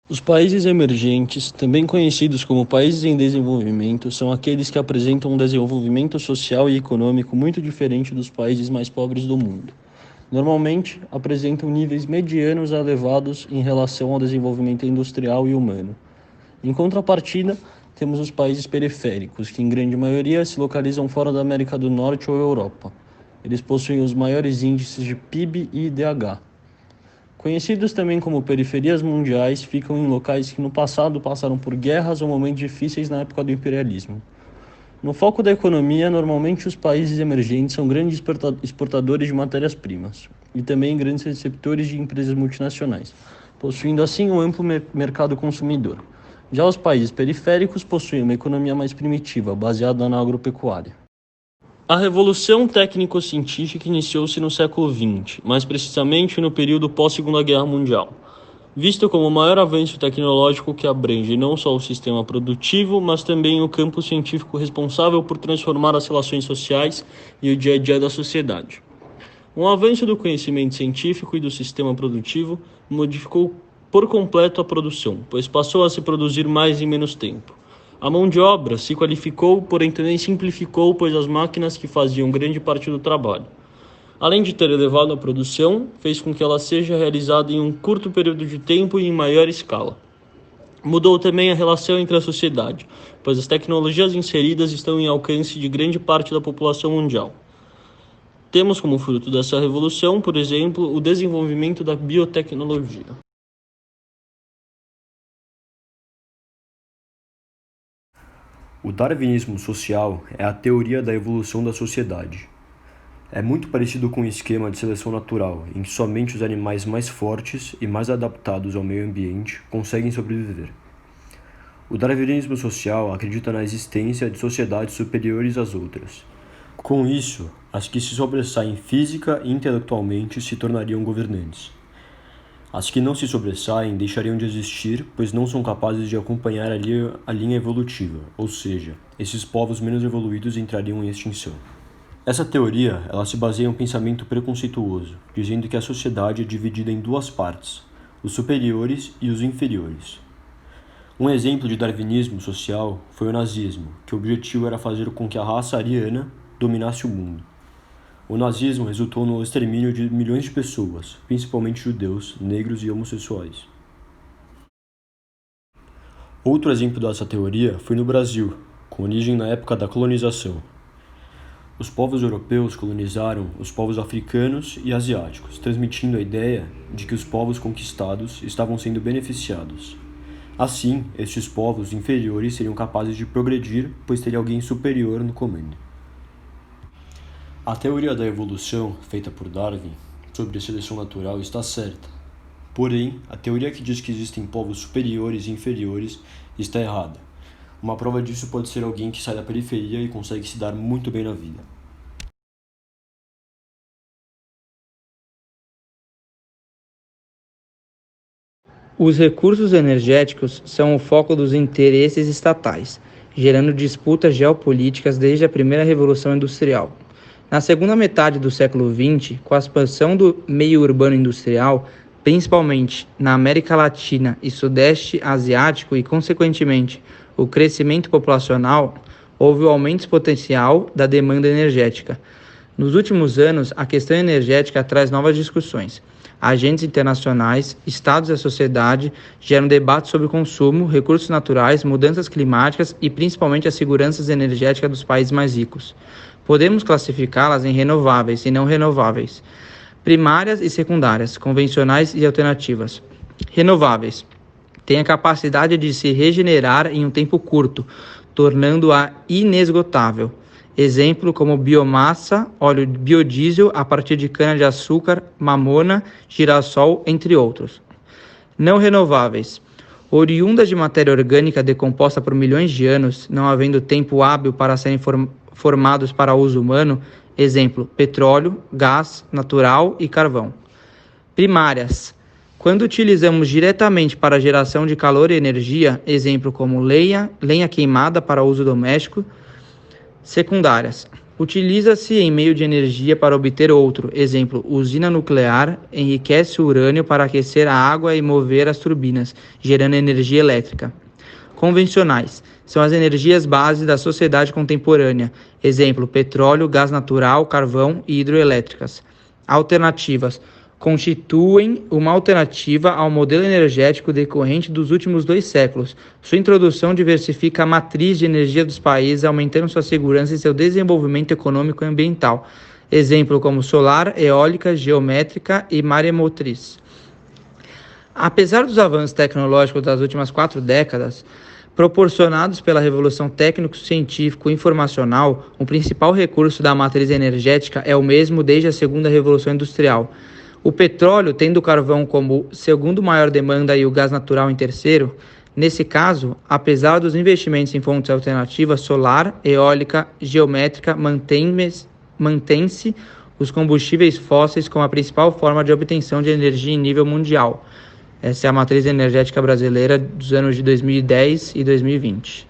Os países emergentes, também conhecidos como países em desenvolvimento, são aqueles que apresentam um desenvolvimento social e econômico muito diferente dos países mais pobres do mundo. Normalmente, apresentam níveis medianos a elevados em relação ao desenvolvimento industrial e humano. Em contrapartida, temos os países periféricos, que em grande maioria se localizam fora da América do Norte ou Europa. Eles possuem os maiores índices de PIB e IDH. Conhecidos também como periferias mundiais, ficam em locais que no passado passaram por guerras ou momentos difíceis na época do imperialismo. No foco da economia, normalmente os países emergentes são grandes exportadores de matérias-primas e também grandes receptores de empresas multinacionais, possuindo assim um amplo mercado consumidor. Já os países periféricos possuem uma economia mais primitiva, baseada na agropecuária. A Revolução Técnico-Científica iniciou-se no século XX, mais precisamente no período pós-Segunda Guerra Mundial, visto como o maior avanço tecnológico que abrange não só o sistema produtivo, mas também o campo científico responsável por transformar as relações sociais e o dia a dia da sociedade. Um avanço do conhecimento científico e do sistema produtivo modificou por completo a produção, pois passou a se produzir mais em menos tempo. A mão de obra se qualificou, porém também simplificou, pois as máquinas que faziam grande parte do trabalho. Além de ter elevado a produção, fez com que ela seja realizada em um curto período de tempo e em maior escala. Mudou também a relação entre a sociedade, pois as tecnologias inseridas estão em alcance de grande parte da população mundial. Temos como fruto dessa revolução, por exemplo, o desenvolvimento da biotecnologia. O darwinismo social é a teoria da evolução da sociedade. É muito parecido com o esquema de seleção natural, em que somente os animais mais fortes e mais adaptados ao meio ambiente conseguem sobreviver. O darwinismo social acredita na existência de sociedades superiores às outras. Com isso, as que se sobressaem física e intelectualmente se tornariam governantes. As que não se sobressaem deixariam de existir, pois não são capazes de acompanhar a linha evolutiva, ou seja, esses povos menos evoluídos entrariam em extinção. Essa teoria ela se baseia em um pensamento preconceituoso, dizendo que a sociedade é dividida em duas partes, os superiores e os inferiores. Um exemplo de darwinismo social foi o nazismo, que o objetivo era fazer com que a raça ariana dominasse o mundo. O nazismo resultou no extermínio de milhões de pessoas, principalmente judeus, negros e homossexuais. Outro exemplo dessa teoria foi no Brasil, com origem na época da colonização. Os povos europeus colonizaram os povos africanos e asiáticos, transmitindo a ideia de que os povos conquistados estavam sendo beneficiados. Assim, estes povos inferiores seriam capazes de progredir, pois teria alguém superior no comando. A teoria da evolução, feita por Darwin, sobre a seleção natural está certa. Porém, a teoria que diz que existem povos superiores e inferiores está errada. Uma prova disso pode ser alguém que sai da periferia e consegue se dar muito bem na vida. Os recursos energéticos são o foco dos interesses estatais, gerando disputas geopolíticas desde a primeira Revolução Industrial. Na segunda metade do século XX, com a expansão do meio urbano industrial, principalmente na América Latina e Sudeste Asiático e, consequentemente, o crescimento populacional, houve o aumento exponencial da demanda energética. Nos últimos anos, a questão energética traz novas discussões. Agentes internacionais, estados e a sociedade geram debates sobre consumo, recursos naturais, mudanças climáticas e principalmente a segurança energética dos países mais ricos. Podemos classificá-las em renováveis e não renováveis, primárias e secundárias, convencionais e alternativas. Renováveis têm a capacidade de se regenerar em um tempo curto, tornando-a inesgotável. Exemplo como biomassa, óleo biodiesel a partir de cana-de-açúcar, mamona, girassol, entre outros. Não renováveis. Oriundas de matéria orgânica decomposta por milhões de anos, não havendo tempo hábil para serem formados para uso humano, exemplo, petróleo, gás natural e carvão. Primárias. Quando utilizamos diretamente para a geração de calor e energia, exemplo como lenha queimada para uso doméstico. Secundárias. Utiliza-se em meio de energia para obter outro, exemplo, usina nuclear, enriquece o urânio para aquecer a água e mover as turbinas, gerando energia elétrica. Convencionais são as energias base da sociedade contemporânea, exemplo, petróleo, gás natural, carvão e hidroelétricas. Alternativas constituem uma alternativa ao modelo energético decorrente dos últimos 2 séculos. Sua introdução diversifica a matriz de energia dos países, aumentando sua segurança e seu desenvolvimento econômico e ambiental. Exemplo como solar, eólica, geométrica e maremotriz. Apesar dos avanços tecnológicos das últimas 4 décadas, proporcionados pela revolução técnico-científico-informacional, o principal recurso da matriz energética é o mesmo desde a segunda revolução industrial. O petróleo, tendo o carvão como segundo maior demanda e o gás natural em terceiro, nesse caso, apesar dos investimentos em fontes alternativas, solar, eólica, geométrica, mantém-se os combustíveis fósseis como a principal forma de obtenção de energia em nível mundial. Essa é a matriz energética brasileira dos anos de 2010 e 2020.